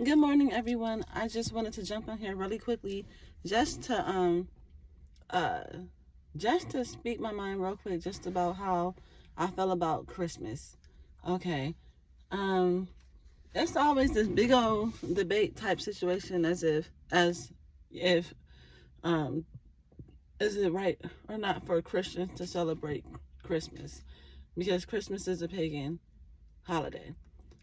Good morning, everyone. I just wanted to jump on here really quickly, just to uh just to speak my mind real quick, just about how I feel about Christmas. Okay. Um, it's always this big old debate type situation, as if um is it right or not for Christians to celebrate Christmas, because Christmas is a pagan holiday.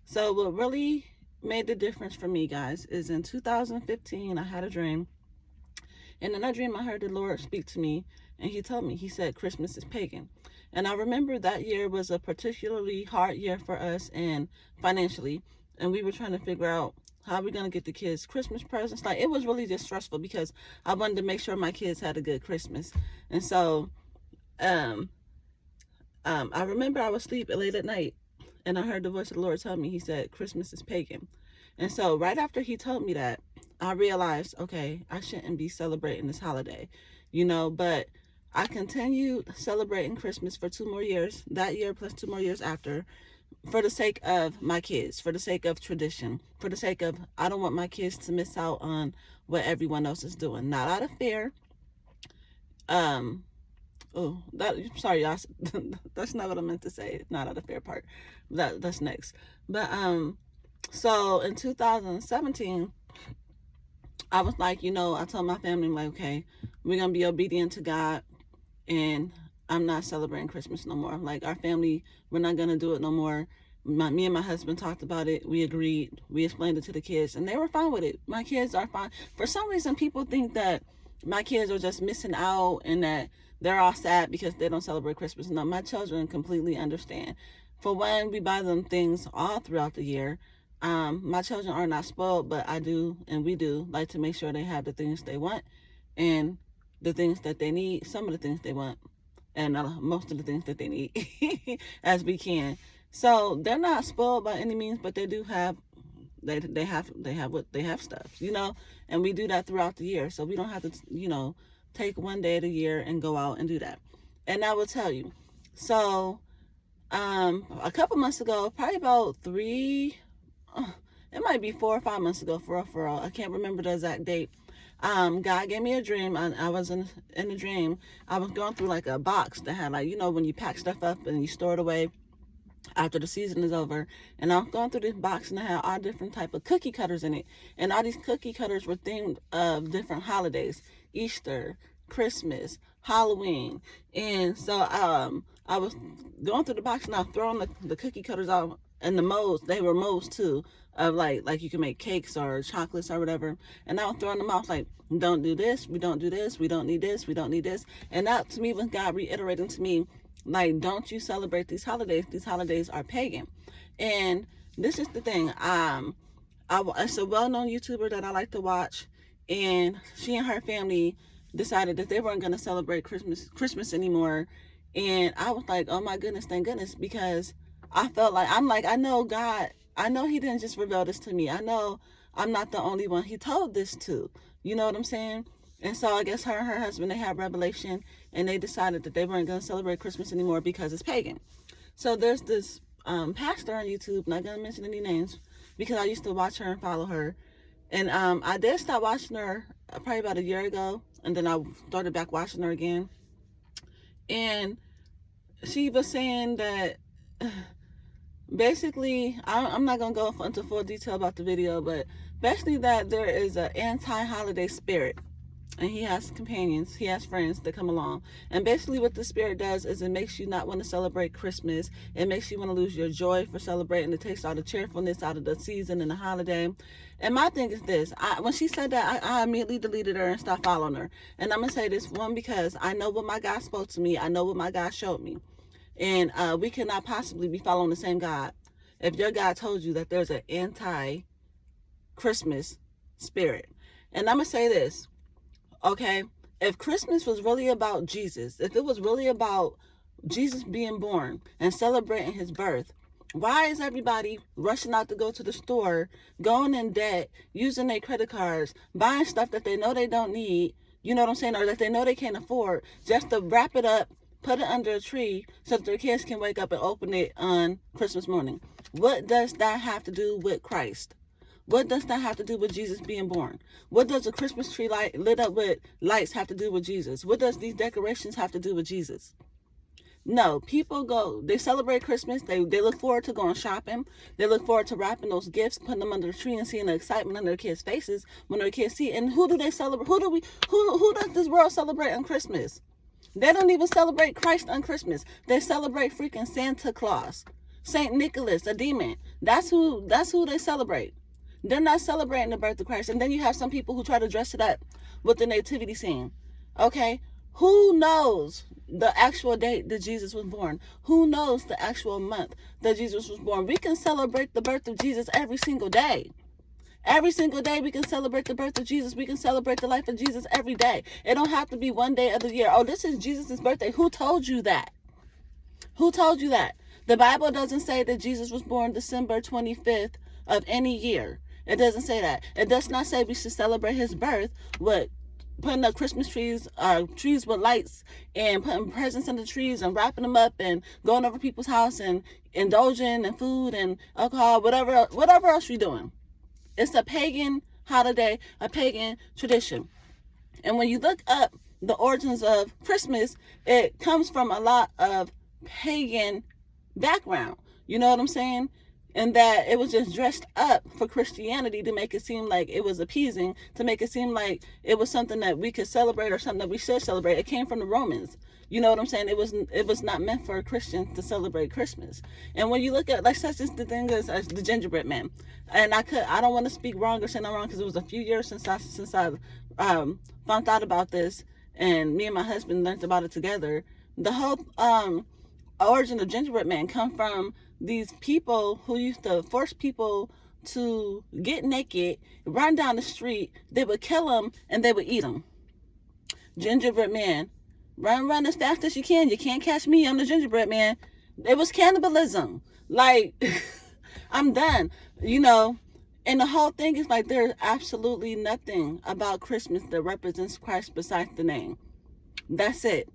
So what really made the difference for me, guys, is in 2015 I had a dream. And in that dream, I heard the Lord speak to me, and He told me, He said, Christmas is pagan. And I remember that year was a particularly hard year for us and financially. And we were trying to figure out how we're going to get the kids Christmas presents. Like, it was really just stressful because I wanted to make sure my kids had a good Christmas. And so, um, I remember I was asleep late at night, and I heard the voice of the Lord tell me, He said, Christmas is pagan. And so right after He told me that, I realized, okay, I shouldn't be celebrating this holiday, but I continued celebrating Christmas for 2 more years, that year plus 2 more years after, for the sake of my kids, for the sake of tradition, for the sake of, I don't want my kids to miss out on what everyone else is doing. Not out of fear. Sorry, y'all. That's not what I meant to say. Not out of fear part. That's next. But so in 2017, I was like, I told my family, like, okay, we're going to be obedient to God, and I'm not celebrating Christmas no more. Like, our family, we're not going to do it no more. Me and my husband talked about it. We agreed. We explained it to the kids, and they were fine with it. My kids are fine. For some reason, people think that my kids are just missing out and that they're all sad because they don't celebrate Christmas. No, my children completely understand. For one, we buy them things all throughout the year. My children are not spoiled, but I do, and we do, like to make sure they have the things they want and the things that they need, some of the things they want, and most of the things that they need as we can. So they're not spoiled by any means, but they do have, they have stuff, and we do that throughout the year. So we don't have to, take one day of the year and go out and do that. And I will tell you, so a couple months ago, probably about it might be 4 or 5 months ago, for real. I can't remember the exact date. God gave me a dream. I was in a dream. I was going through like a box that had, like, when you pack stuff up and you store it away after the season is over. And I was going through this box, and I had all different type of cookie cutters in it. And all these cookie cutters were themed of different holidays: Easter, Christmas, Halloween. And so I was going through the box, and I was throwing the cookie cutters out. And the molds, they were molds too, of like you can make cakes or chocolates or whatever. And I was throwing them out like, don't do this, we don't do this, we don't need this, we don't need this. And that to me was God reiterating to me, like, don't you celebrate these holidays. These holidays are pagan. And this is the thing. It's a well-known YouTuber that I like to watch, and she and her family decided that they weren't going to celebrate Christmas anymore. And I was like, oh my goodness, thank goodness, because I felt like, I know God, I know He didn't just reveal this to me. I know I'm not the only one He told this to. You know what I'm saying? And so I guess her and her husband, they had revelation, and they decided that they weren't going to celebrate Christmas anymore because it's pagan. So there's this pastor on YouTube, not going to mention any names, because I used to watch her and follow her. And I did stop watching her probably about a year ago, and then I started back watching her again. And she was saying that basically, I'm not going to go into full detail about the video, but basically that there is an anti-holiday spirit. And he has companions, he has friends that come along. And basically what the spirit does is it makes you not want to celebrate Christmas. It makes you want to lose your joy for celebrating. It takes all the cheerfulness out of the season and the holiday. And my thing is this. When she said that, I immediately deleted her and stopped following her. And I'm going to say this, one, because I know what my God spoke to me. I know what my God showed me. And we cannot possibly be following the same God if your God told you that there's an anti-Christmas spirit. And I'm going to say this. Okay, if Christmas was really about Jesus, if it was really about Jesus being born and celebrating His birth, why is everybody rushing out to go to the store, going in debt, using their credit cards, buying stuff that they know they don't need, you know what I'm saying, or that they know they can't afford, just to wrap it up, put it under a tree so that their kids can wake up and open it on Christmas morning? What does that have to do with Christ? What does that have to do with Jesus being born? What does a Christmas tree light lit up with lights have to do with Jesus? What does these decorations have to do with Jesus? No, people they celebrate Christmas. They look forward to going shopping. They look forward to wrapping those gifts, putting them under the tree, and seeing the excitement on their kids' faces when their kids see. And who do they celebrate? Who does this world celebrate on Christmas? They don't even celebrate Christ on Christmas. They celebrate freaking Santa Claus, Saint Nicholas, a demon. That's who they celebrate. They're not celebrating the birth of Christ. And then you have some people who try to dress it up with the nativity scene. Okay? Who knows the actual date that Jesus was born? Who knows the actual month that Jesus was born? We can celebrate the birth of Jesus every single day. Every single day we can celebrate the birth of Jesus. We can celebrate the life of Jesus every day. It don't have to be one day of the year. Oh, this is Jesus' birthday. Who told you that? Who told you that? The Bible doesn't say that Jesus was born December 25th of any year. It doesn't say that. It does not say we should celebrate his birth with putting up Christmas trees, trees with lights, and putting presents in the trees and wrapping them up and going over people's house and indulging in food and alcohol, whatever else you're doing. It's a pagan holiday, a pagan tradition. And when you look up the origins of Christmas, it comes from a lot of pagan background. You know what I'm saying? And that it was just dressed up for Christianity to make it seem like it was appeasing, to make it seem like it was something that we could celebrate or something that we should celebrate. It came from the Romans. You know what I'm saying? It was not meant for Christians to celebrate Christmas. And when you look at, like, such as the thing as the gingerbread man, and I don't want to speak wrong or say I'm wrong because it was a few years since I found out about this, and me and my husband learned about it together. The whole origin of gingerbread man come from these people who used to force people to get naked, run down the street. They would kill them and they would eat them. Gingerbread man, run as fast as you can. You can't catch me. I'm the gingerbread man. It was cannibalism. Like, I'm done. You know, and the whole thing is like there's absolutely nothing about Christmas that represents Christ besides the name. That's it.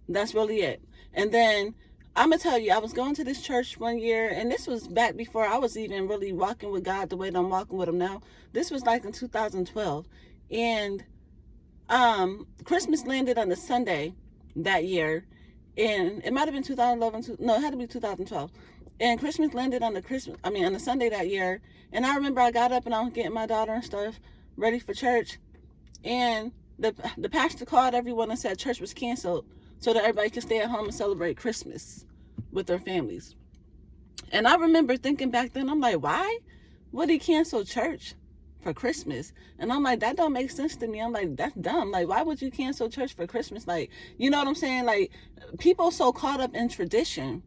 That's really it. And then I'm going to tell you, I was going to this church one year, and this was back before I was even really walking with God the way that I'm walking with him now. This was like in 2012. And Christmas landed on a Sunday that year. And it might have been 2011. No, it had to be 2012. And Christmas landed on a Sunday that year. And I remember I got up and I was getting my daughter and stuff ready for church. And the pastor called everyone and said church was canceled so that everybody could stay at home and celebrate Christmas with their families. And I remember thinking back then, I'm like, why would he cancel church for Christmas? And I'm like, that don't make sense to me. I'm like, that's dumb. Like, why would you cancel church for Christmas? Like, you know what I'm saying? Like, people so caught up in tradition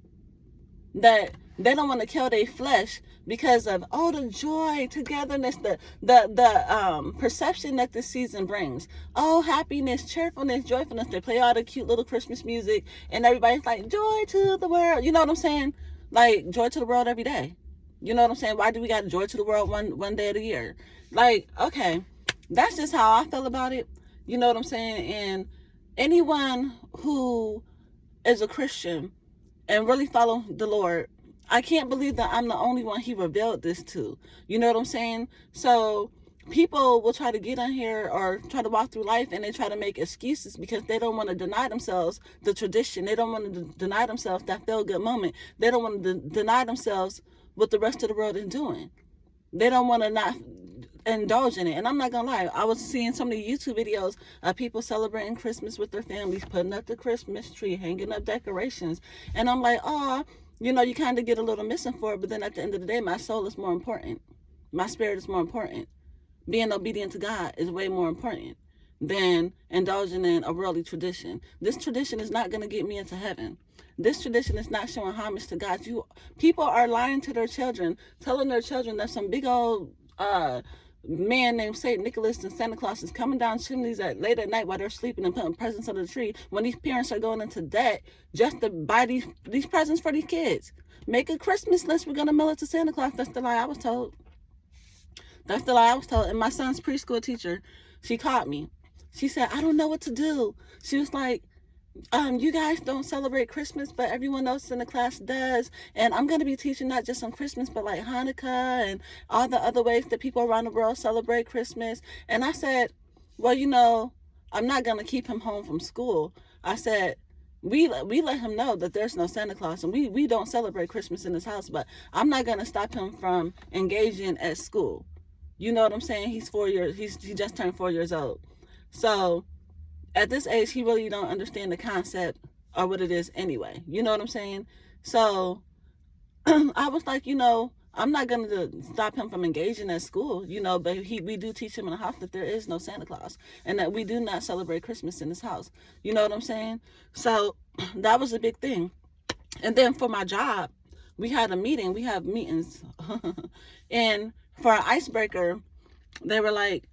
that they don't want to kill their flesh because of the joy, togetherness, the perception that this season brings. Happiness, cheerfulness, joyfulness. They play all the cute little Christmas music and everybody's like, joy to the world. You know what I'm saying? Like, joy to the world every day. You know what I'm saying? Why do we got joy to the world one day of the year? Like, okay, that's just how I feel about it. You know what I'm saying? And anyone who is a Christian and really follow the Lord, I can't believe that I'm the only one he revealed this to. You know what I'm saying? So people will try to get on here or try to walk through life and they try to make excuses because they don't want to deny themselves the tradition. They don't want to deny themselves that feel-good moment. They don't want to deny themselves what the rest of the world is doing. They don't want to not indulge in it. And I'm not gonna lie, I was seeing so many YouTube videos of people celebrating Christmas with their families, putting up the Christmas tree, hanging up decorations, and I'm like, you kind of get a little missing for it, but then at the end of the day, my soul is more important. My spirit is more important. Being obedient to God is way more important than indulging in a worldly tradition. This tradition is not going to get me into heaven. This tradition is not showing homage to God. People are lying to their children, telling their children that some big old man named Saint Nicholas and Santa Claus is coming down chimneys late at night while they're sleeping and putting presents under the tree, when these parents are going into debt just to buy these presents for these kids. Make a Christmas list. We're going to mail it to Santa Claus. That's the lie I was told. That's the lie I was told. And my son's preschool teacher, she caught me. She said, I don't know what to do. She was like, you guys don't celebrate Christmas, but everyone else in the class does. And I'm going to be teaching not just on Christmas, but like Hanukkah and all the other ways that people around the world celebrate Christmas. And I said, well, I'm not going to keep him home from school. I said, we let him know that there's no Santa Claus, and we don't celebrate Christmas in this house, but I'm not going to stop him from engaging at school. You know what I'm saying? He just turned 4 years old. So at this age, he really don't understand the concept or what it is anyway. You know what I'm saying? So I was like, I'm not going to stop him from engaging at school, but we do teach him in the house that there is no Santa Claus and that we do not celebrate Christmas in this house. You know what I'm saying? So that was a big thing. And then for my job, we had a meeting. We have meetings. And for our icebreaker, they were like,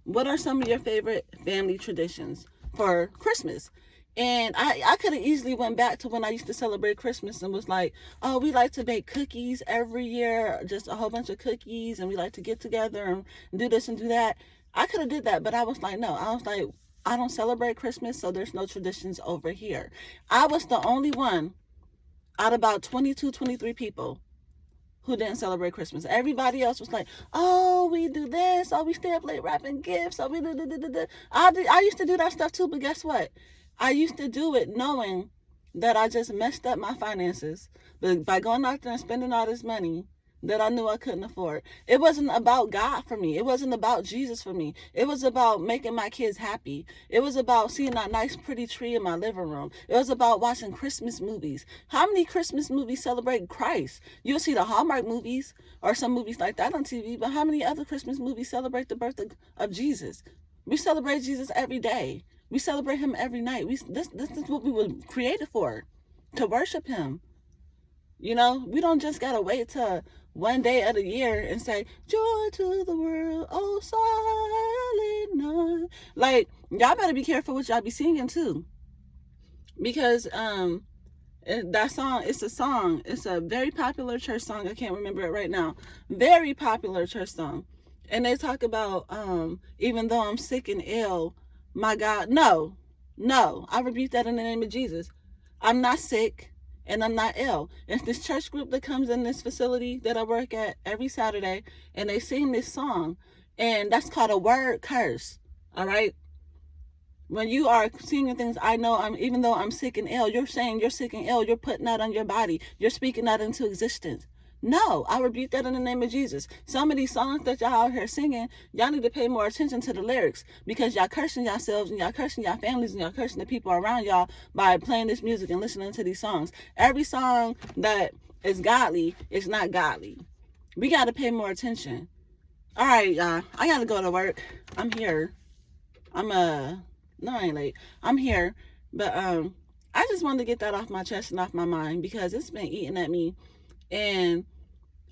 what are some of your favorite family traditions for Christmas? And I could have easily went back to when I used to celebrate Christmas and was like, oh, we like to bake cookies every year, just a whole bunch of cookies, and we like to get together and do this and do that. I could have did that, but I was like, no. I was like, I don't celebrate Christmas, so there's no traditions over here. I was the only one out of about 22, 23 people who didn't celebrate Christmas. Everybody else was like, oh, we do this, oh, we stay up late wrapping gifts, oh, we do. I used to do that stuff too, but guess what? I used to do it knowing that I just messed up my finances by going out there and spending all this money that I knew I couldn't afford. It wasn't about God for me. It wasn't about Jesus for me. It was about making my kids happy. It was about seeing that nice, pretty tree in my living room. It was about watching Christmas movies. How many Christmas movies celebrate Christ? You'll see the Hallmark movies or some movies like that on TV, but how many other Christmas movies celebrate the birth of Jesus? We celebrate Jesus every day. We celebrate him every night. This is what we were created for, to worship him. We don't just gotta wait till one day of the year and say, joy to the world, oh silent night. Like, y'all better be careful what y'all be singing too. Because that song, it's a very popular church song. I can't remember it right now. Very popular church song. And they talk about, even though I'm sick and ill, my God, no, I rebuke that in the name of Jesus. I'm not sick and I'm not ill. It's this church group that comes in this facility that I work at every Saturday, and they sing this song, and that's called a word curse. All right. When you are singing things, even though I'm sick and ill, you're saying you're sick and ill, you're putting that on your body, you're speaking that into existence. No, I rebuke that in the name of Jesus. Some of these songs that y'all out here singing, y'all need to pay more attention to the lyrics, because y'all cursing yourselves and y'all cursing your families and y'all cursing the people around y'all by playing this music and listening to these songs. Every song that is godly is not godly. We got to pay more attention. All right, y'all. I got to go to work. I'm here. No, I ain't late. I'm here. But I just wanted to get that off my chest and off my mind, because it's been eating at me. And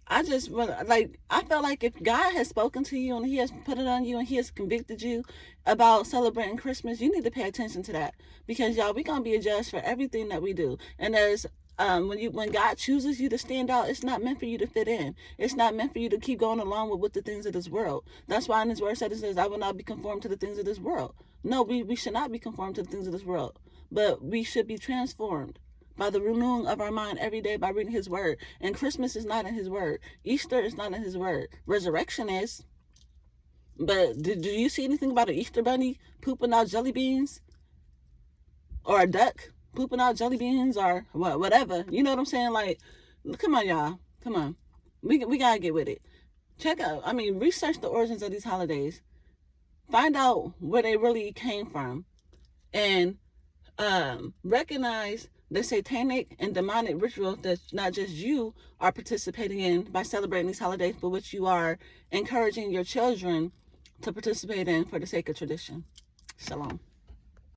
I felt like if God has spoken to you and he has put it on you and he has convicted you about celebrating Christmas, you need to pay attention to that, because y'all, we're going to be judged for everything that we do. And there's when God chooses you to stand out, it's not meant for you to fit in. It's not meant for you to keep going along with the things of this world. That's why in his word it says, I will not be conformed to the things of this world. No, we should not be conformed to the things of this world, but we should be transformed by the renewing of our mind every day by reading his word. And Christmas is not in his word. Easter is not in his word. Resurrection is. But do you see anything about an Easter bunny pooping out jelly beans? Or a duck pooping out jelly beans, or whatever? You know what I'm saying? Like, come on, y'all. Come on. We got to get with it. Research the origins of these holidays. Find out where they really came from. And recognize the satanic and demonic rituals that not just you are participating in by celebrating these holidays, but which you are encouraging your children to participate in for the sake of tradition. Shalom.